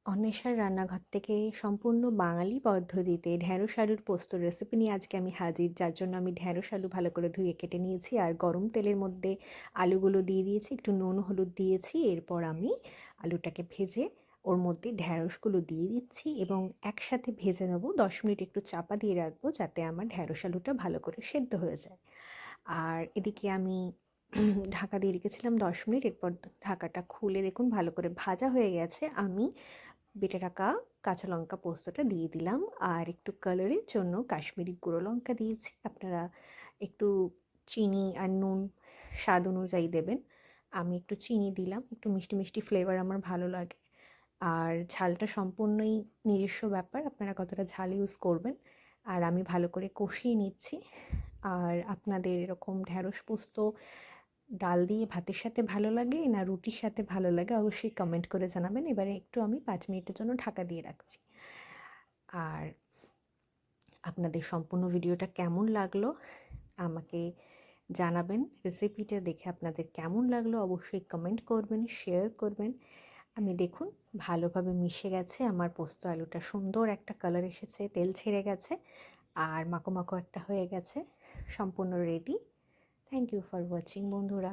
অন্বেষার রান্নাঘর থেকে সম্পূর্ণ বাঙালি পদ্ধতিতে ঢ্যাঁড়স আলুর পোস্তর রেসিপি নিয়ে আজকে আমি হাজির। যার জন্য আমি ঢ্যাঁড়স আলু ভালো করে ধুয়ে কেটে নিয়েছি আর গরম তেলের মধ্যে আলুগুলো দিয়ে দিয়েছি, একটু নুন হলুদ দিয়েছি। এরপর আমি আলুটাকে ভেজে ওর মধ্যে ঢ্যাঁড়সগুলো দিয়ে দিচ্ছি এবং একসাথে ভেজে নেবো। 10 মিনিট একটু চাপা দিয়ে রাখবো যাতে আমার ঢ্যাঁড়স আলুটা ভালো করে সেদ্ধ হয়ে যায়। আর এদিকে আমি ঢাকা দিয়ে রেখেছিলাম 10 মিনিট। এরপর ঢাকাটা খুলে দেখুন ভালো করে ভাজা হয়ে গেছে। আমি বেটে রাখা কাঁচা লঙ্কা পোস্তটা দিয়ে দিলাম আর একটু কালারের জন্য কাশ্মীরি গুঁড়ো লঙ্কা দিয়েছি। আপনারা একটু চিনি আর নুন স্বাদ অনুযায়ী দেবেন। আমি একটু চিনি দিলাম, একটু মিষ্টি মিষ্টি ফ্লেভার আমার ভালো লাগে। আর ঝালটা সম্পূর্ণই নিজস্ব ব্যাপার, আপনারা কতটা ঝাল ইউজ করবেন। আর আমি ভালো করে কষিয়ে নিচ্ছি। আর আপনাদের এরকম ঢ্যাঁড়স পোস্ত ডাল দিয়ে ভাতের সাথে ভালো লাগে না রুটির সাথে ভালো লাগে অবশ্যই কমেন্ট করে জানাবেন। এবারে একটু আমি 5 মিনিটের জন্য ঢাকা দিয়ে রাখছি। আর আপনাদের সম্পূর্ণ ভিডিওটা কেমন লাগলো আমাকে জানাবেন। রেসিপিটা দেখে আপনাদের কেমন লাগলো অবশ্যই কমেন্ট করবেন, শেয়ার করবেন। আমি দেখুন ভালোভাবে মিশে গেছে, আমার পোস্ত আলুটা সুন্দর একটা কালার এসেছে, তেল ছেড়ে গেছে আর মাখো মাখো একটা হয়ে গেছে, সম্পূর্ণ ready. Thank you for watching বন্ধুরা।